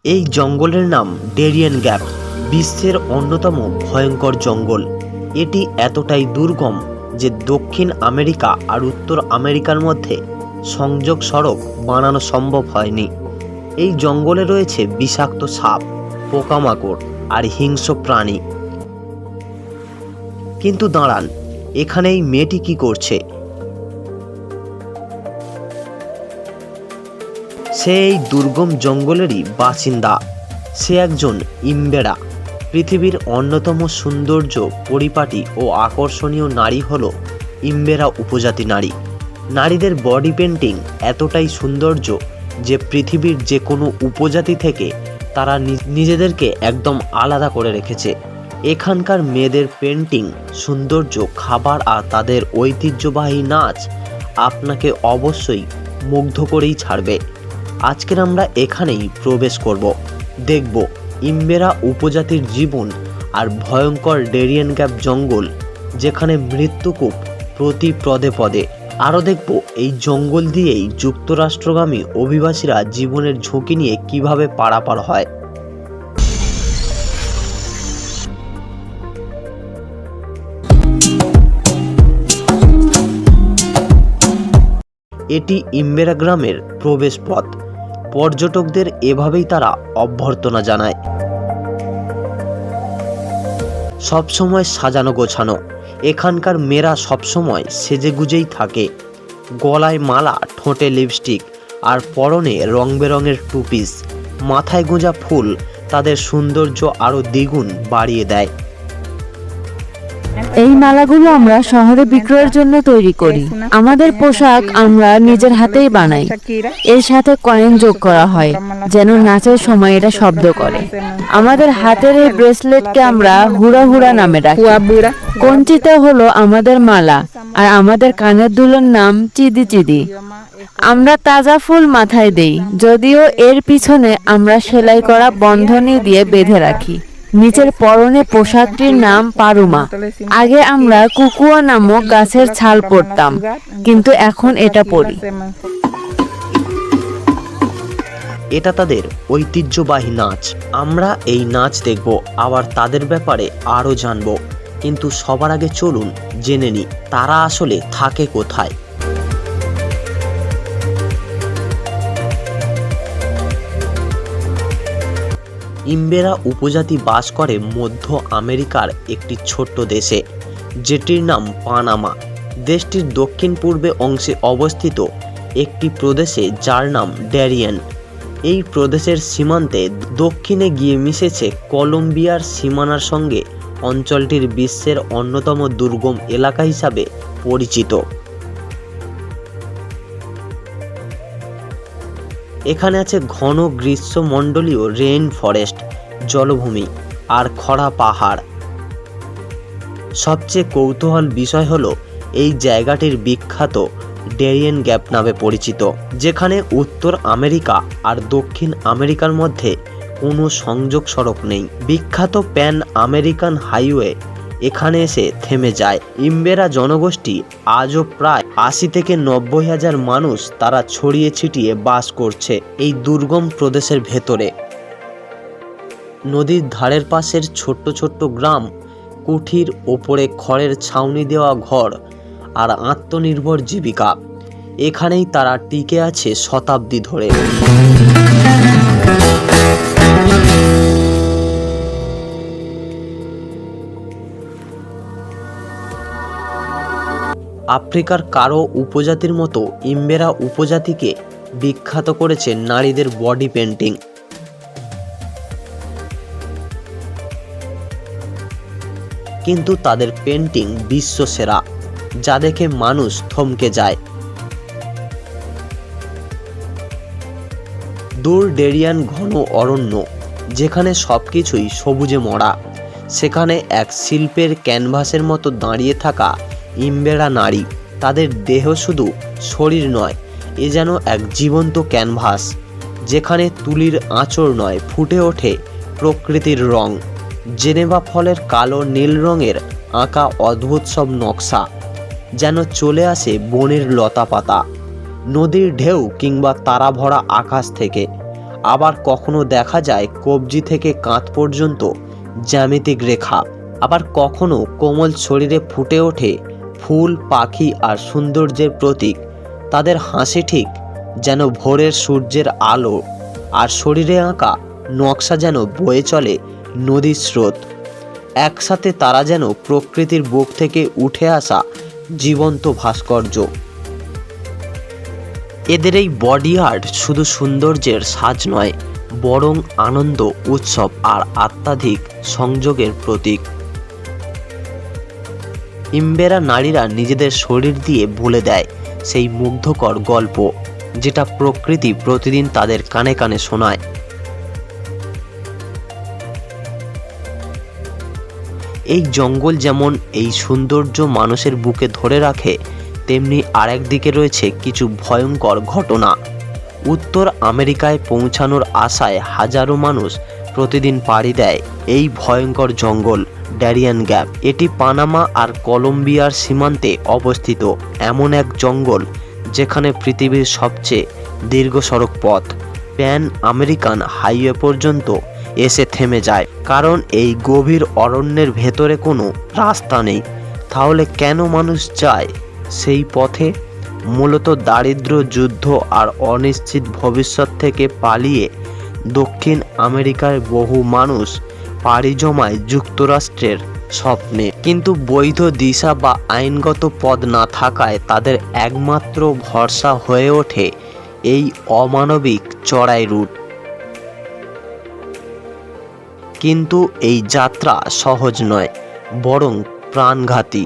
এই জঙ্গলের নাম ডেরিয়ান গ্যাপ। বিশ্বের অন্যতম ভয়ঙ্কর জঙ্গল। এটি এতটাই দুর্গম যে দক্ষিণ আমেরিকা আর উত্তর আমেরিকার মধ্যে সংযোগ সড়ক বানানো সম্ভব হয়নি। এই জঙ্গলে রয়েছে বিষাক্ত সাপ, পোকামাকড় আর হিংস্র প্রাণী। কিন্তু দাঁড়ান, এখানে এই মেয়েটি কি করছে? সে এই দুর্গম জঙ্গলেরই বাসিন্দা। সে একজন ইম্বেরা। পৃথিবীর অন্যতম সৌন্দর্য, পরিপাটি ও আকর্ষণীয় নারী হল ইম্বেরা উপজাতি নারী। নারীদের বডি পেন্টিং এতটাই সৌন্দর্য যে পৃথিবীর যে কোনো উপজাতি থেকে তারা নিজেদেরকে একদম আলাদা করে রেখেছে। এখানকার মেয়েদের পেন্টিং, সৌন্দর্য, খাবার আর তাদের ঐতিহ্যবাহী নাচ আপনাকে অবশ্যই মুগ্ধ করেই ছাড়বে। আজকের আমরা এখানেই প্রবেশ করব, দেখব ইম্বেরা উপজাতির জীবন আর ভয়ঙ্কর ডেরিয়ান গ্যাপ জঙ্গল, যেখানে মৃত্যুকূপ প্রতি পদে পদে। আরও দেখব এই জঙ্গল দিয়েই যুক্তরাষ্ট্রগামী অভিবাসীরা জীবনের ঝুঁকি নিয়ে কিভাবে পারাপার হয়। এটি ইম্বেরা গ্রামের প্রবেশ পথ। পর্যটকদের এভাবেই তারা অভ্যর্থনা জানায়। সবসময় সাজানো গোছানো। এখানকার মেয়েরা সবসময় সেজেগুজেই থাকে। গলায় মালা, ঠোঁটে লিপস্টিক আর পরনে রং বেরঙের টুপিস, মাথায় গোঁজা ফুল তাদের সৌন্দর্য আরও দ্বিগুণ বাড়িয়ে দেয়। এই মালাগুলো আমরা শহরে বিক্রয়ের জন্য তৈরি করি। আমাদের পোশাক আমরা নিজের হাতেই বানাই। এর সাথে কয়েন যোগ করা হয় যেন নাচের সময় এটা শব্দ করে। আমাদের হাতের এই ব্রেসলেটকে আমরা হুড়া হুড়া নামে রাখি। কঞ্চিটা হলো আমাদের মালা আর আমাদের কানের দুলের নাম চিদি চিদি। আমরা তাজা ফুল মাথায় দেই, যদিও এর পিছনে আমরা সেলাই করা বন্ধনী দিয়ে বেঁধে রাখি। নিচের পরনে পোশাকটির নাম পারুমা। আগে আমরা কুকুয়া নামক গাছের ছাল পরতাম, কিন্তু এখন এটা পরি। এটা তাদের ঐতিহ্যবাহী নাচ। আমরা এই নাচ দেখব, আবার তাদের ব্যাপারে আরও জানব। কিন্তু সবার আগে চলুন জেনে নিই তারা আসলে থাকে কোথায়। ইম্বেরা উপজাতি বাস করে মধ্য আমেরিকার একটি ছোট্ট দেশে, যেটির নাম পানামা। দেশটির দক্ষিণ পূর্বে অংশে অবস্থিত একটি প্রদেশে যার নাম ডেরিয়ান। এই প্রদেশের সীমান্তে দক্ষিণে গিয়ে মিশেছে কলম্বিয়ার সীমানার সঙ্গে। অঞ্চলটির বিশ্বের অন্যতম দুর্গম এলাকা হিসাবে পরিচিত। এখানে আছে ঘন গ্রীষ্মমণ্ডলীয় রেইন ফরেস্ট, জলভূমি আর খরা পাহাড়। সবচেয়ে কৌতূহল বিষয় হলো এই জায়গাটির বিখ্যাত ডেরিয়ান গ্যাপ নামে পরিচিত, যেখানে উত্তর আমেরিকা আর দক্ষিণ আমেরিকার মধ্যে কোনো সংযোগ সড়ক নেই। বিখ্যাত প্যান আমেরিকান হাইওয়ে এখানে এসে থেমে যায়। ইম্বেরা জনগোষ্ঠী আজও প্রায় ৮০ থেকে ৯০ হাজার মানুষ তারা ছড়িয়ে ছিটিয়ে বাস করছে এই দুর্গম প্রদেশের ভেতরে। নদীর ধারের পাশের ছোট্ট ছোট্ট গ্রাম, কুঠির ওপরে খড়ের ছাউনি দেওয়া ঘর আর আত্মনির্ভর জীবিকা, এখানেই তারা টিকে আছে শতাব্দী ধরে। আফ্রিকার কারো উপজাতির মতো ইম্বেরা উপজাতিকে বিখ্যাত করেছে নারীদের বডি পেন্টিং। কিন্তু তাদের পেন্টিং বিশ্বসেরা, যা দেখে মানুষ থমকে যায়। দূর ডেরিয়ান ঘন অরণ্য, যেখানে সবকিছুই সবুজে মরা। সেখানে এক শিল্পের ক্যানভাসের মতো দাঁড়িয়ে থাকা ইম্বেরা নারী। তাদের দেহ শুধু শরীর নয়, এ যেন এক জীবন্ত ক্যানভাস, যেখানে তুলির আঁচড় নয়, ফুটে ওঠে প্রকৃতির রং। জেনেভা ফলের কালো নীল রঙের আঁকা অদ্ভুত সব নকশা যেন চলে আসে বনের লতা পাতা, নদীর ঢেউ কিংবা তারা ভরা আকাশ থেকে। আবার কখনো দেখা যায় কবজি থেকে কাঁধ পর্যন্ত জ্যামিতিক রেখা। আবার কখনো কোমল শরীরে ফুটে ওঠে ফুল, পাখি আর সৌন্দর্যের প্রতীক। তাদের হাসি ঠিক যেন ভোরের সূর্যের আলো, আর শরীরে আঁকা নকশা যেন বয়ে চলে নদীর স্রোত। একসাথে তারা যেন প্রকৃতির বুক থেকে উঠে আসা জীবন্ত ভাস্কর্য। এদের এই বডি আর্ট শুধু সৌন্দর্যের সাজ নয়, বরং আনন্দ, উৎসব আর আত্মাধিক সংযোগের প্রতীক। ইম্বেরা নারীরা নিজেদের শরীর দিয়ে বলে দেয় সেই মুগ্ধকর গল্প, যেটা প্রকৃতি প্রতিদিন তাদের কানে কানে শোনায়। এই জঙ্গল যেমন এই সৌন্দর্য মানুষের বুকে ধরে রাখে, তেমনি আরেক দিকে রয়েছে কিছু ভয়ঙ্কর ঘটনা। উত্তর আমেরিকায় পৌঁছানোর আশায় হাজারো মানুষ প্রতিদিন পাড়ি দেয় এই ভয়ঙ্কর জঙ্গল ড্যারিয়েন গ্যাপ। এটি পানামা আর কলম্বিয়ার সীমান্তে অবস্থিত এমন এক জঙ্গল যেখানে পৃথিবীর সবচেয়ে দীর্ঘ সড়ক পথ প্যান আমেরিকান হাইওয়ে পর্যন্ত এসে থেমে যায়। কারণ এই গভীর অরণ্যের ভেতরে কোনো রাস্তা নেই। তাহলে কেন মানুষ যায় সেই পথে? মূলত দারিদ্র্য, যুদ্ধ আর অনিশ্চিত ভবিষ্যৎ থেকে পালিয়ে দক্ষিণ আমেরিকার বহু মানুষ পাড়ি জমায় যুক্তরাষ্ট্রের স্বপ্নে। কিন্তু বৈধ দিশা বা আইনগত পদ না থাকায় তাদের একমাত্র ভরসা হয়ে ওঠে এই অমানবিক চড়াই রুট। কিন্তু এই যাত্রা সহজ নয়, বরং প্রাণঘাতী।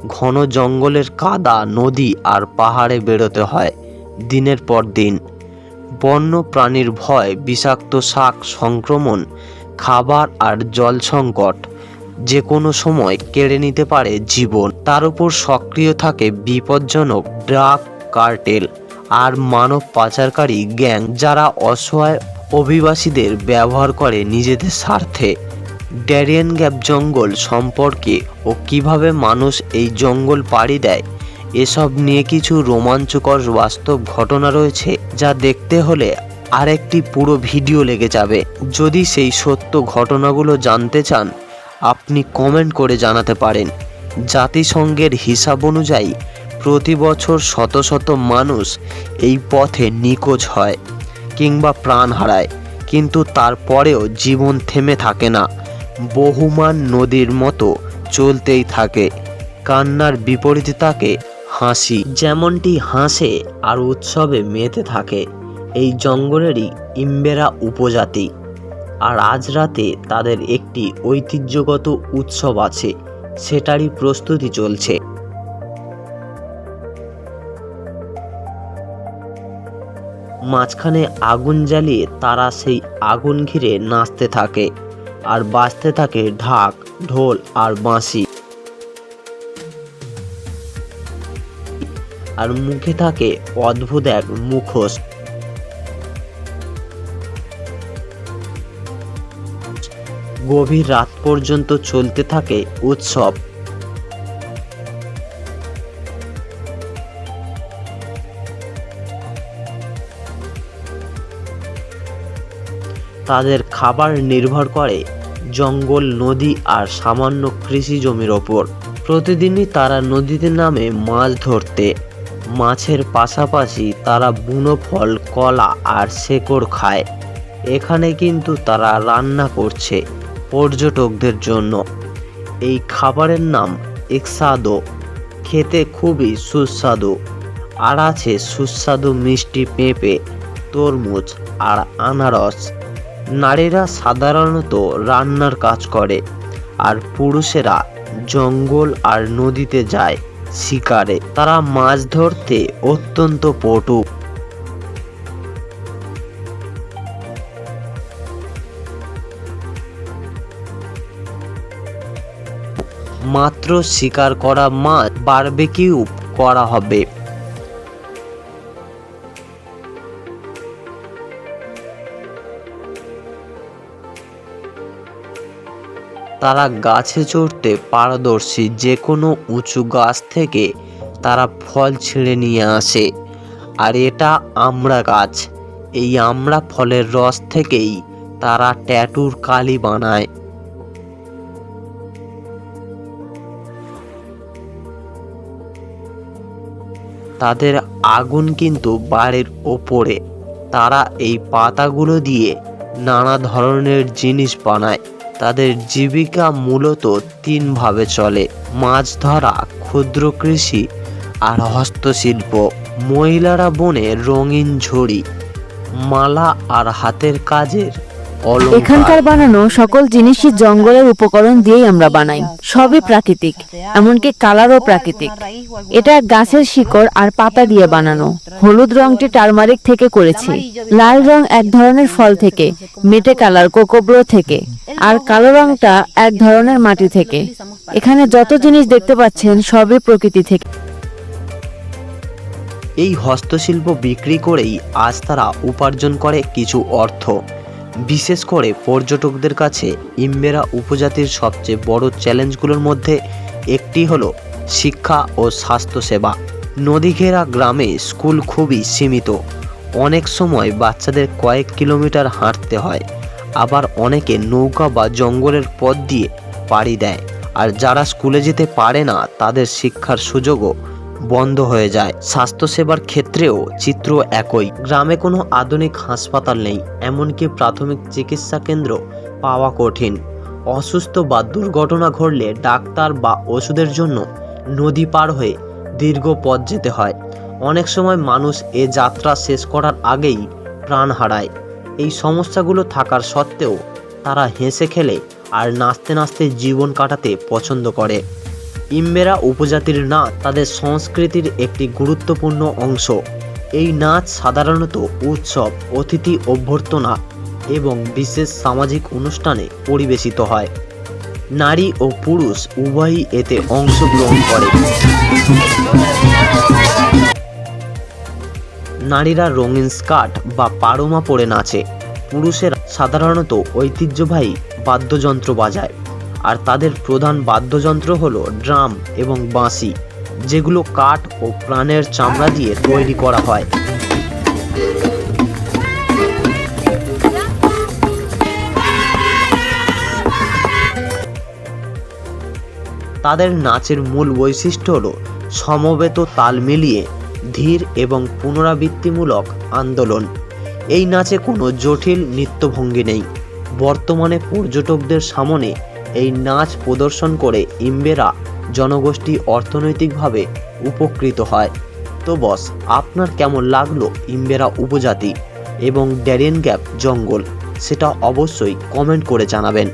ঘন জঙ্গলের কাদা, নদী আর পাহাড়ে বেরোতে হয় দিনের পর দিন। বন্য প্রাণীর ভয়, বিষাক্ত শাক সংক্রমণ, খাবার আর জল সংকট যে কোনো সময় কেড়ে নিতে পারে জীবন। তার উপর সক্রিয় থাকে বিপজ্জনক ড্রাগ কার্টেল আর মানব পাচারকারী গ্যাং, যারা অসহায় অভিবাসীদের ব্যবহার করে নিজেদের স্বার্থে। ড্যারিয়েন গ্যাপ জঙ্গল সম্পর্কে ও কিভাবে মানুষ এই জঙ্গল পাড়ি দেয়, এসব নিয়ে কিছু রোমাঞ্চকর বাস্তব ঘটনা রয়েছে, যা দেখতে হলে আরেকটি পুরো ভিডিও লেগে যাবে। যদি সেই সত্য ঘটনাগুলো জানতে চান, আপনি কমেন্ট করে জানাতে পারেন। জাতিসংঘের হিসাব অনুযায়ী প্রতি বছর শত শত মানুষ এই পথে নিখোঁজ হয় কিংবা প্রাণ হারায়। কিন্তু তারপরেও জীবন থেমে থাকে না, বহমান নদীর মতো চলতেই থাকে। কান্নার বিপরীতে থাকে হাসি, যেমনটি হাসে আর উৎসবে মেতে থাকে এই জঙ্গলেরই ইম্বেরা উপজাতি। আর আজ রাতে তাদের একটি ঐতিহ্যগত উৎসব আছে, সেটারই প্রস্তুতি চলছে। মাঝখানে আগুন জ্বালিয়ে তারা সেই আগুন ঘিরে নাচতে থাকে আর বাজতে থাকে ঢাক, ঢোল আর বাঁশি। আর মুখে থাকে অদ্ভুত এক মুখোশ। গভীর রাত পর্যন্ত চলতে থাকে উৎসব। তাদের খাবার নির্ভর করে জঙ্গল, নদী আর সামান্য কৃষি জমির ওপর। প্রতিদিনই তারা নদীতে নামে মাছ ধরতে। মাছের পাশাপাশি তারা বুনো ফল, কলা আর শেকড় খায়। এখানে কিন্তু তারা রান্না করছে পর্যটকদের জন্য। এই খাবারের নাম এক্সাদো, খেতে খুবই সুস্বাদু। আর আছে সুস্বাদু মিষ্টি পেঁপে, তরমুজ আর আনারস। নারীরা সাধারণত রান্নার কাজ করে, আর পুরুষেরা জঙ্গল আর নদীতে যায় শিকারে। তারা মাছ ধরতে অত্যন্ত পটু। মাত্র শিকার করা মাছ বারবিকিউ করা হবে। তারা গাছে চড়তে পারদর্শী, যে কোনো উঁচু গাছ থেকে তারা ফল ছিঁড়ে নিয়ে আসে। আর এটা আমড়া গাছ, এই আমড়া ফলের রস থেকেই তারা ট্যাটুর কালি বানায়। তাদের আগুন কিন্তু বাড়ির ওপরে। তারা এই পাতাগুলো দিয়ে নানা ধরনের জিনিস বানায়। তাদের জীবিকা মূলত তিনভাবে চলে: মাছ ধরা, ক্ষুদ্র কৃষি আর হস্তশিল্প। মহিলারা বনে রঙিন ঝুড়ি, মালা আর হাতের কাজের অলংকার। এখানকার বানানো সকল জিনিসই জঙ্গলের উপকরণ দিয়েই আমরা বানাই। সবই প্রাকৃতিক, এমনকি কালারও প্রাকৃতিক। এটা গাছের শিকড় আর পাতা দিয়ে বানানো। হলুদ রংটি টারমারিক থেকে করেছি, লাল রং এক ধরনের ফল থেকে, মেটে কালার কোকোব্রো থেকে, আর কালো রংটা এক ধরনের মাটি থেকে। এখানে যত জিনিস দেখতে পাচ্ছেন সবই প্রকৃতি থেকে। এই হস্তশিল্প বিক্রি করেই আজ তারা উপার্জন করে কিছু অর্থ। বিশেষ করে পর্যটকদের কাছে ইম্বেরা উপজাতির সবচেয়ে বড় চ্যালেঞ্জগুলোর মধ্যে একটি হলো শিক্ষা ও স্বাস্থ্যসেবা। নদী ঘেরা গ্রামে স্কুল খুবই সীমিত। অনেক সময় বাচ্চাদের কয়েক কিলোমিটার হাঁটতে হয়। আবার অনেকে নৌকা বা জঙ্গলের পথ দিয়ে পাড়ি দেয়। আর যারা স্কুলে যেতে পারে না তাদের শিক্ষার সুযোগও বন্ধ হয়ে যায়। স্বাস্থ্যসেবার ক্ষেত্রেও চিত্র একই। গ্রামে কোনো আধুনিক হাসপাতাল নেই, এমনকি প্রাথমিক চিকিৎসা কেন্দ্র পাওয়া কঠিন। অসুস্থ বা দুর্ঘটনা ঘটলে ডাক্তার বা ওষুধের জন্য নদী পার হয়ে দীর্ঘ পথ যেতে হয়। অনেক সময় মানুষ এ যাত্রা শেষ করার আগেই প্রাণ হারায়। এই সমস্যাগুলো থাকার সত্ত্বেও তারা হেসে খেলে আর নাচতে নাচতে জীবন কাটাতে পছন্দ করে। ইম্বেরা উপজাতির নাচ তাদের সংস্কৃতির একটি গুরুত্বপূর্ণ অংশ। এই নাচ সাধারণত উৎসব, অতিথি অভ্যর্থনা এবং বিশেষ সামাজিক অনুষ্ঠানে পরিবেশিত হয়। নারী ও পুরুষ উভয়ই এতে অংশগ্রহণ করে। নারীরা রঙিন স্কার্ট বা পারোমা পরে নাচে। পুরুষেরা সাধারণত ঐতিহ্যবাহী বাদ্যযন্ত্র বাজায়, আর তাদের প্রধান বাদ্যযন্ত্র হলো ড্রাম এবং বাঁশি, যেগুলো কাঠ ও প্রাণের চামড়া দিয়ে তৈরি করা হয়। তাদের নাচের মূল বৈশিষ্ট্য হলো সমবেত তাল মিলিয়ে ধীর এবং পুনরাবৃত্তিমূলক আন্দোলন। এই নাচে কোনো জটিল নৃত্যভঙ্গি নেই। বর্তমানে পর্যটকদের সামনে এই নাচ প্রদর্শন করে ইম্বেরা জনগোষ্ঠী অর্থনৈতিকভাবে উপকৃত হয়। তো বস, আপনার কেমন লাগলো ইম্বেরা উপজাতি এবং ড্যারিয়েন গ্যাপ জঙ্গল, সেটা অবশ্যই কমেন্ট করে জানাবেন।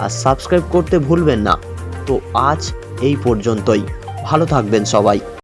আর সাবস্ক্রাইব করতে ভুলবেন না। তো আজ এই পর্যন্তই। ভালো থাকবেন সবাই।